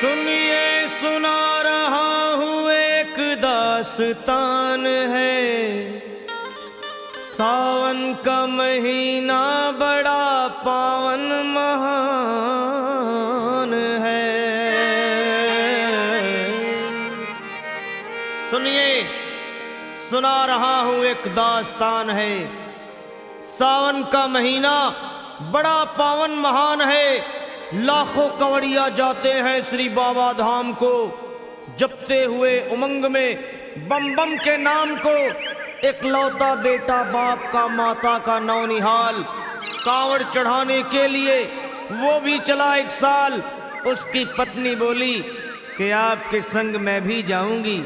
सुनिए सुना रहा हूँ एक दास्तान है। सावन का महीना बड़ा पावन महान है। सुनिए सुना रहा हूँ एक दास्तान है। सावन का महीना बड़ा पावन महान है। लाखों कवड़िया जाते हैं श्री बाबा धाम को, जपते हुए उमंग में बम बम के नाम को। एक लौता बेटा बाप का माता का नौनिहाल कांवड़ चढ़ाने के लिए वो भी चला एक साल। उसकी पत्नी बोली कि आपके संग मैं भी जाऊंगी,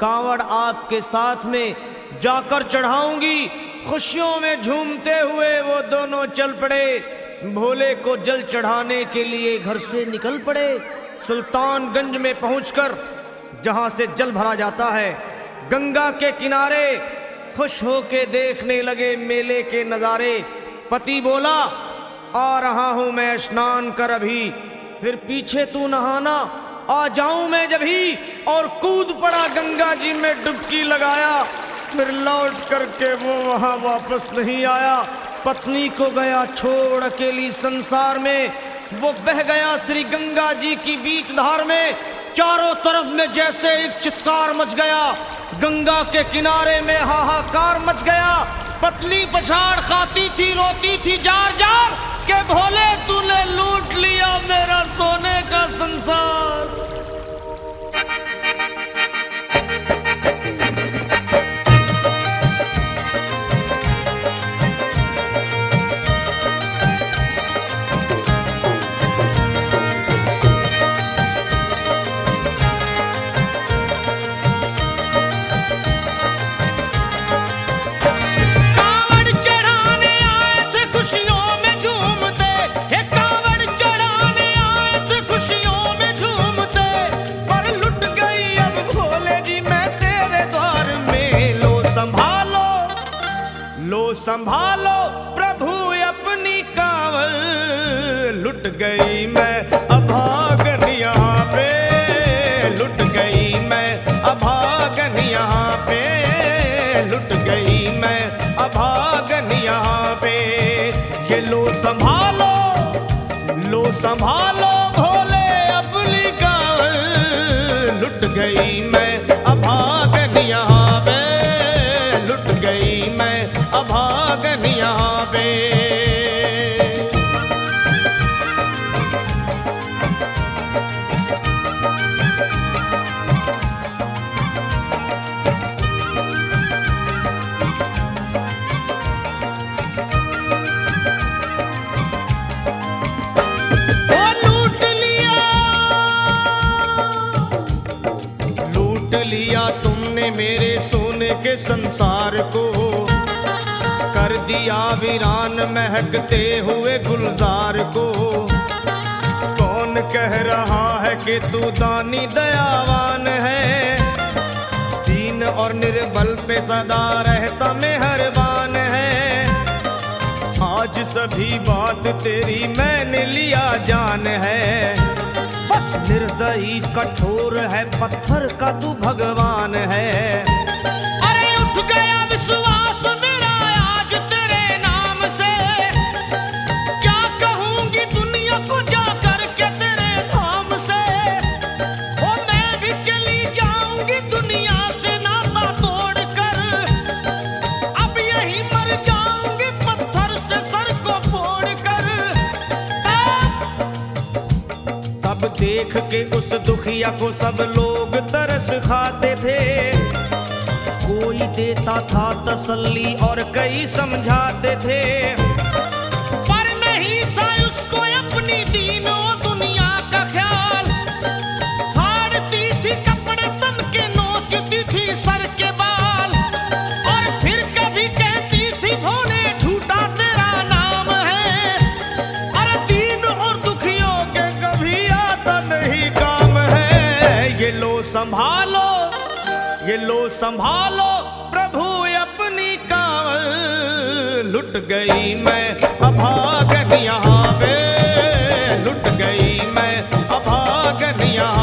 कांवड़ आपके साथ में जाकर चढ़ाऊंगी। खुशियों में झूमते हुए वो दोनों चल पड़े। भोले को जल चढ़ाने के लिए घर से निकल पड़े। सुल्तानगंज में पहुंचकर जहां से जल भरा जाता है, गंगा के किनारे खुश होके देखने लगे मेले के नज़ारे। पति बोला आ रहा हूं मैं स्नान कर अभी, फिर पीछे तू नहाना आ जाऊं मैं जभी। और कूद पड़ा गंगा जी में डुबकी लगाया। फिर लौट करके वो वहां वापस नहीं आया। पत्नी को गया छोड़ अकेली संसार में। वो बह गया श्री गंगा जी की बीच धार में। चारों तरफ में जैसे एक चित्कार मच गया। गंगा के किनारे में हाहाकार मच गया। पत्नी पछाड़ खाती थी, रोती थी जार जार के भोले तूने लूट लिया मेरा सोने का संसार। संभालो प्रभु अपनी कांवड़, लुट गई मैं अभागन यहाँ पे। लुट गई मैं अभागन यहाँ पे। लुट गई मैं अभागन यहाँ पे। ये लो संभालो भोले अपनी कांवड़, लुट गई मैं अभागन यहाँ पे। लुट गई मैं अभागन यहाँ पे। लूट लिया तुमने मेरे सोने के संसार को, कर दिया वीरान महकते हुए गुलजार को। कौन कह रहा है कि तू दानी दयावान है, दीन और निर्बल पे सदा रहता मेहरबान है। आज सभी बात तेरी मैंने लिया जान है, बस निर्दयी कठोर है पत्थर का तू भगवान है। अरे उठ गया विश्वास मेरा आज तेरे नाम से, क्या कहूंगी दुनिया को जाकर के तेरे धाम से। ओ मैं भी चली जाऊंगी दुनिया से नाता तोड़कर, अब यही मर जाऊंगी पत्थर से सर को फोड़कर। तब देख के उस दुखिया को सब लोग तरस खाते थे। कोई देता था तसल्ली और कई समझाते थे, पर नहीं था उसको अपनी दीनों दुनिया का ख्याल। फाड़ती थी कपड़े तन के, नोचती थी सर के बाल, और फिर कभी कहती थी भोले झूठा तेरा नाम है। अरे दीन और दुखियों के कभी आता नहीं काम है। ये लो संभालो प्रभु अपनी कांवड़, लुट गई मैं अभागन यहाँ पे। लुट गई मैं अभागन यहाँ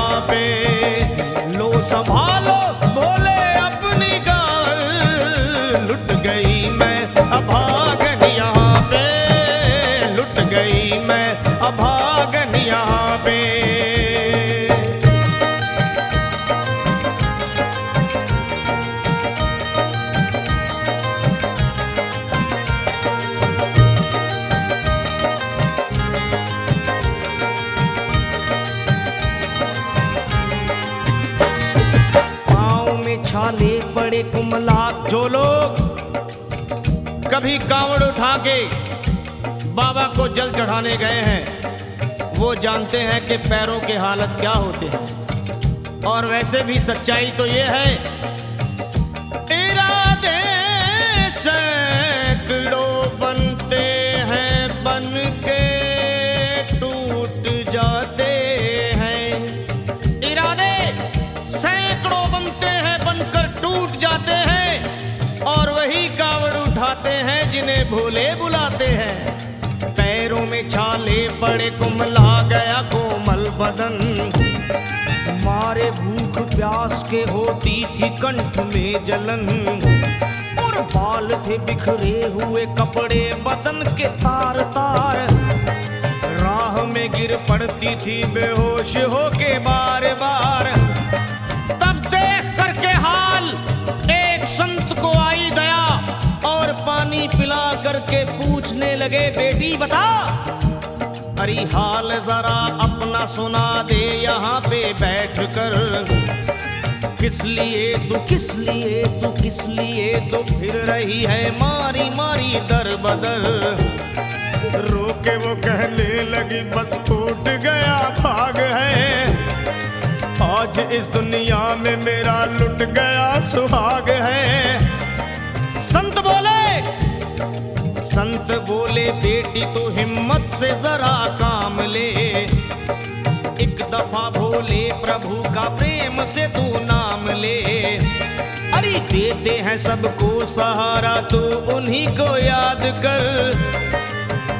छाले पड़े कुमला। जो लोग कभी कांवड़ उठा के बाबा को जल चढ़ाने गए हैं वो जानते हैं कि पैरों के हालत क्या होते हैं। और वैसे भी सच्चाई तो ये है, इरादे सैकड़ों बनते हैं बन के टूट जाते हैं। इरादे सैकड़ों बनते हैं बनकर टूट जाते हैं। और वही कावड़ उठाते हैं जिन्हें भोले बुलाते हैं। पैरों में छाले पड़े कुमला गया कोमल बदन। मारे भूख प्यास के होती थी कंठ में जलन। और बाल थे बिखरे हुए कपड़े बदन के तार तार। राह में गिर पड़ती थी बेहोश होके बार बार। तब देख करके हाल एक संत को आई दया और पानी पिला करके पूछने लगे, बेटी बता अरे हाल जरा अपना सुना दे यहाँ पे बैठ कर। किस लिए तू किस लिए तू किस लिए तो फिर रही है मारी मारी दर बदर। रोके वो कहने लगी बस टूट गया भाग है। आज इस दुनिया में मेरा लुट गया सुहाग है। संत बोले बेटी तो हिम्मत से जरा काम ले। एक दफा भोले प्रभु का प्रेम से तू नाम ले। अरे देते हैं सबको सहारा तू उन्हीं को याद कर।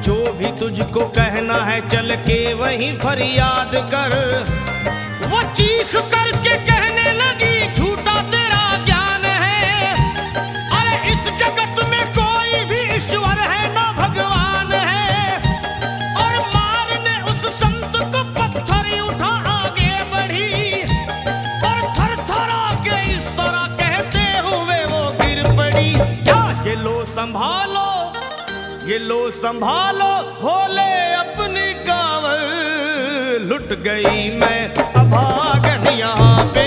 जो भी तुझको कहना है चल के वहीं फरियाद कर। वो चीख करके कहने लगी झूठा तेरा ज्ञान है। अरे इस जगत में कोई भी ईश्वर है ना भगवान है। और मारने उस संत को पत्थर उठा आगे बढ़ी। और थर थर के इस तरह कहते हुए वो गिर पड़ी। क्या ये लो संभालो ये लो संभालो भोले अपनी कांवड़। लुट गई मैं अभागन यहाँ पे।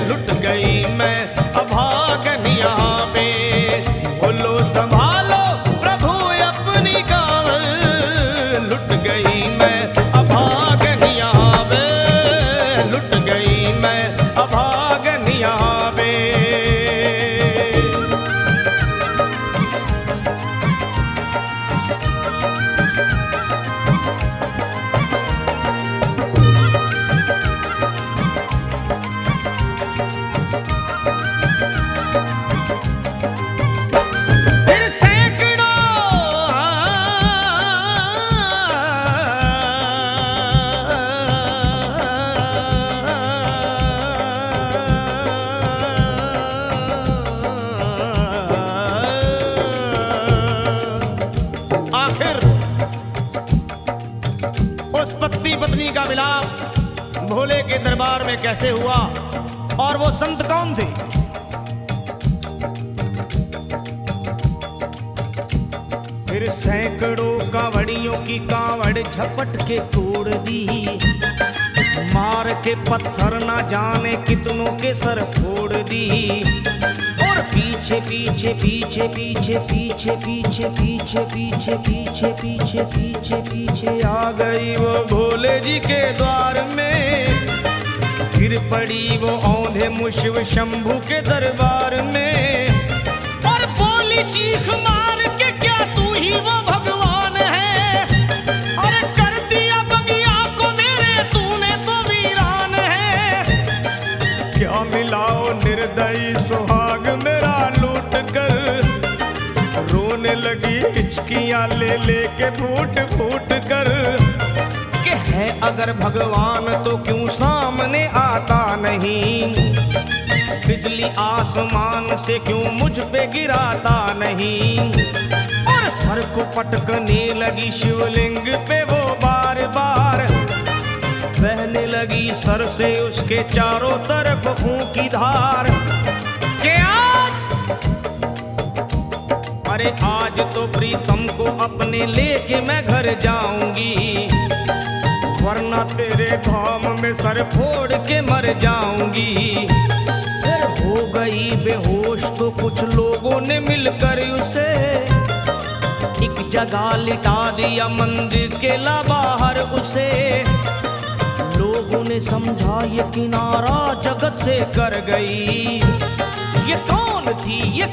लुट गई मैं अभागन यहाँ पे। बोलो संभालो प्रभु अपनी कांवड़। लुट गई मैं अभागन यहाँ पे। लुट गई मैं अभागन यहाँ पे। पत्नी का मिलाप भोले के दरबार में कैसे हुआ और वो संत कौन थे? फिर सैकड़ों कांवड़ियों की कांवड़ झपट के तोड़ दी। मार के पत्थर ना जाने कितनों के सर फोड़ दी। और पीछे पीछे पीछे पीछे पीछे पीछे पीछे पीछे पीछे पीछे पीछे पीछे आ गई वो भोले जी के द्वार में। गिर पड़ी वो औंधे मुशिव शंभू के दरबार में। और बोली चीख मार के क्या तू ही वो भगवान है? अरे कर दिया बगिया को मेरे तूने तो वीरान है। क्या मिलाओ निर्दयी सुहाग मेरा लूट कर। रोने लगी हिचकियां ले लेके फूट फूट कर। कि है अगर भगवान तो क्यों सामने आता नहीं? बिजली आसमान से क्यों मुझ पे गिराता नहीं? और सर को पटकने लगी शिवलिंग पे वो बार बार। बहने लगी सर से उसके चारों तरफ खून की धार। के अरे आज तो प्रीतम को अपने लेके मैं घर जाऊंगी। वरना तेरे धाम में सर फोड़ के मर जाऊंगी। फिर जगह लिटा दिया मंदिर के बाहर उसे। लोगों ने समझा ये किनारा जगत से कर गई। ये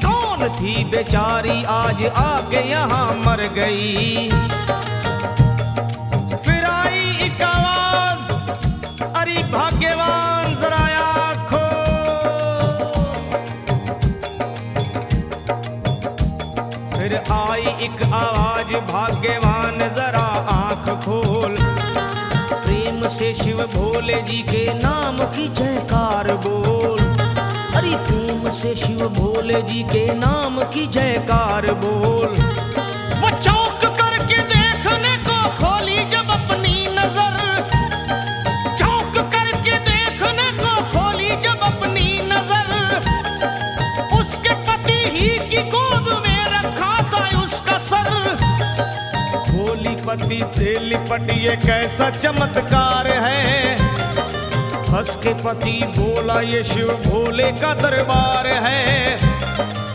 कौन थी बेचारी आज आके यहाँ मर गई। फिर आई एक आवाज, अरे भाग्यवान जरा आँखो। फिर आई एक आवाज, भाग्यवान जरा आँख खोल। प्रेम से शिव भोले जी के नाम की जयकार बोल। अरे प्रेम से शिव भोले जी के नाम की जयकार बोल। वो चौंक करके देखने को खोली जब अपनी नजर। चौंक करके देखने को खोली जब अपनी नजर। उसके पति ही की गोद में रखा था उसका सर। भोली पति से लिपट ये कैसा चमत्कार है। हंस के पति बोला ये शिव भोले का दरबार है।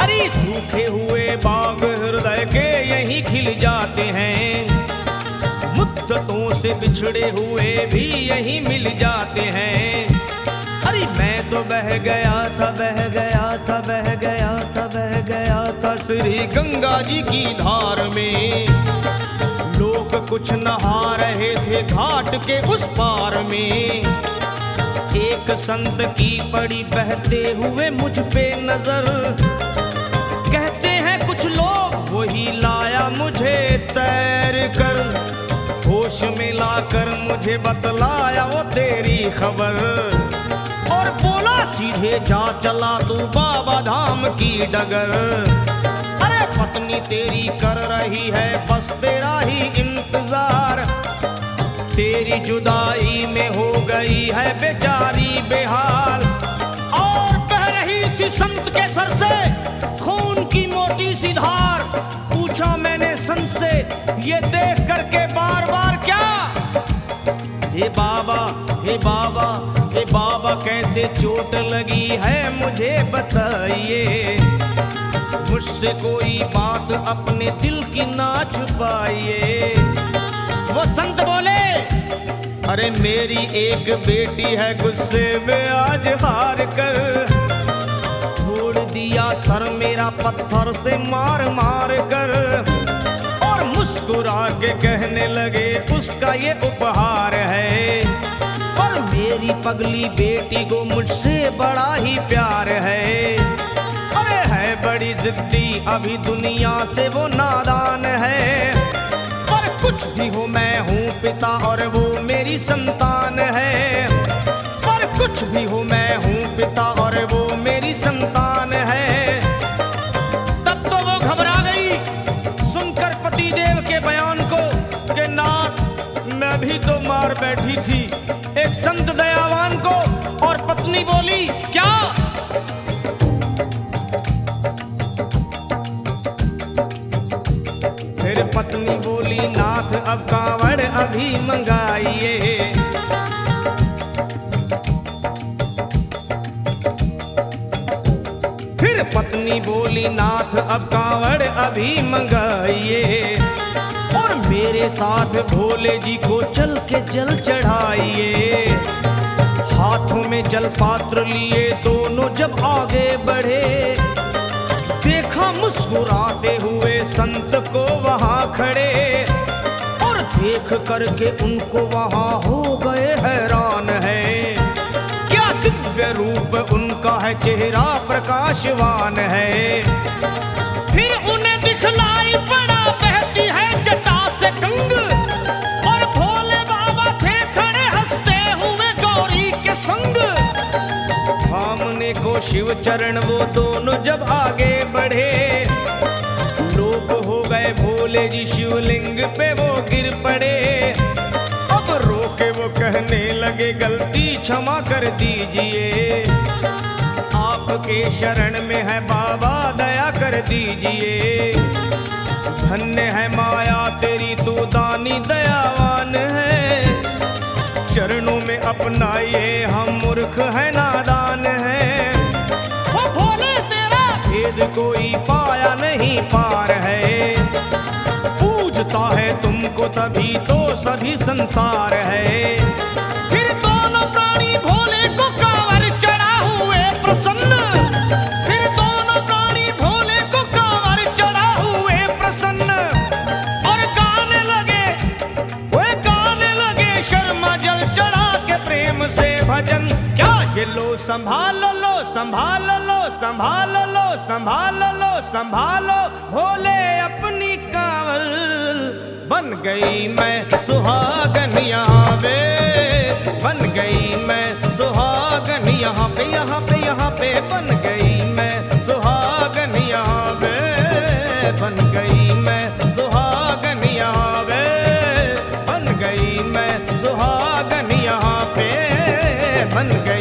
अरे सूखे हुए बाग हृदय के यहीं खिल जाते हैं। मुद्दतों से बिछड़े हुए भी यहीं मिल जाते हैं। अरे मैं तो बह गया था श्री गंगा जी की धार में। लोग कुछ नहा रहे थे घाट के उस पार में। एक संत की पड़ी बहते हुए मुझ पे नजर। कहते हैं कुछ लोग वही लाया मुझे तैर कर। होश में लाकर मुझे बतलाया वो तेरी खबर। और बोला सीधे जा चला तू बाबा धाम की डगर। अरे पत्नी तेरी कर रही है बस तेरा ही इंतजार। तेरी जुदाई में हो गई है बेचारी बेहाल। और बह रही थी संत के सर से खून की मोटी सी धार। पूछा मैंने संत से ये देख करके बार बार क्या। हे बाबा हे बाबा हे बाबा कैसे चोट लगी है मुझे बताइए। मुझसे कोई बात अपने दिल की ना छुपाइए। वो संत बोले अरे मेरी एक बेटी है गुस्से में आज हार कर। छोड़ दिया सर मेरा पत्थर से मार मार कर। और मुस्कुरा के कहने लगे उसका ये उपहार है। और मेरी पगली बेटी को मुझसे बड़ा ही प्यार है। अरे है बड़ी जिद्दी अभी दुनिया से वो नादान है। पर कुछ भी हो मैं हूँ पिता और वो मेरी संतान है। पर कुछ भी हो मैं हूँ पिता और वो मेरी संतान है। तब तो वो घबरा गई सुनकर पतिदेव के बयान को कि नाथ मैं भी तो मार बैठी थी एक संत दयावान को। और पत्नी बोली क्या। फिर पत्नी बोली नाथ अब कांवड़ अभी मंगाइए। फिर पत्नी बोली नाथ अब कांवड़ अभी मंगाइए। और मेरे साथ भोले जी को चल के जल चढ़ाइए। हाथों में जल पात्र लिए दोनों जब आगे बढ़े। देखा मुस्कुराते हुए संत को वहां खड़े। और देख करके उनको वहां हो गए हैरान है। क्या दिव्य रूप उनका है चेहरा प्रकाशवान है। फिर उन्हें दिखलाई पड़ा बहती है जटा से गंग। और भोले बाबा थे खड़े हंसते हुए गौरी के संग। सामने को शिव चरण वो दोनों जब आगे बढ़े। लोग हो गए भोले जी शिवलिंग पे वो गिर पड़े। अब रोके वो कहने लगे गलती क्षमा कर दीजिए। आपके शरण में है बाबा दया कर दीजिए। धन्य है माया तेरी तू दानी दयावान है। चरणों में अपनाइए हम मूर्ख है नादान है। वो भोले तेरा भेद कोई पाया नहीं पार है। हो तभी तो सभी संसार है। फिर दोनों प्राणी भोले को कांवर चढ़ा हुए प्रसन्न, फिर दोनों प्राणी भोले को कांवर चढ़ा हुए प्रसन्न, और गाने लगे, वे गाने लगे शर्मा जल चढ़ा के प्रेम से भजन। क्या ये लो संभाल लो संभाल लो संभाल लो संभाल लो संभालो भोले अपनी कांवर, बन गई मैं सुहागन यहाँ पे, बन गई मैं सुहागन यहाँ पे, यहाँ पे यहाँ पे बन गई मैं सुहागन यहाँ पे, बन गई मैं सुहागन यहाँ पे, बन गई मैं सुहागन यहाँ पे, बन गई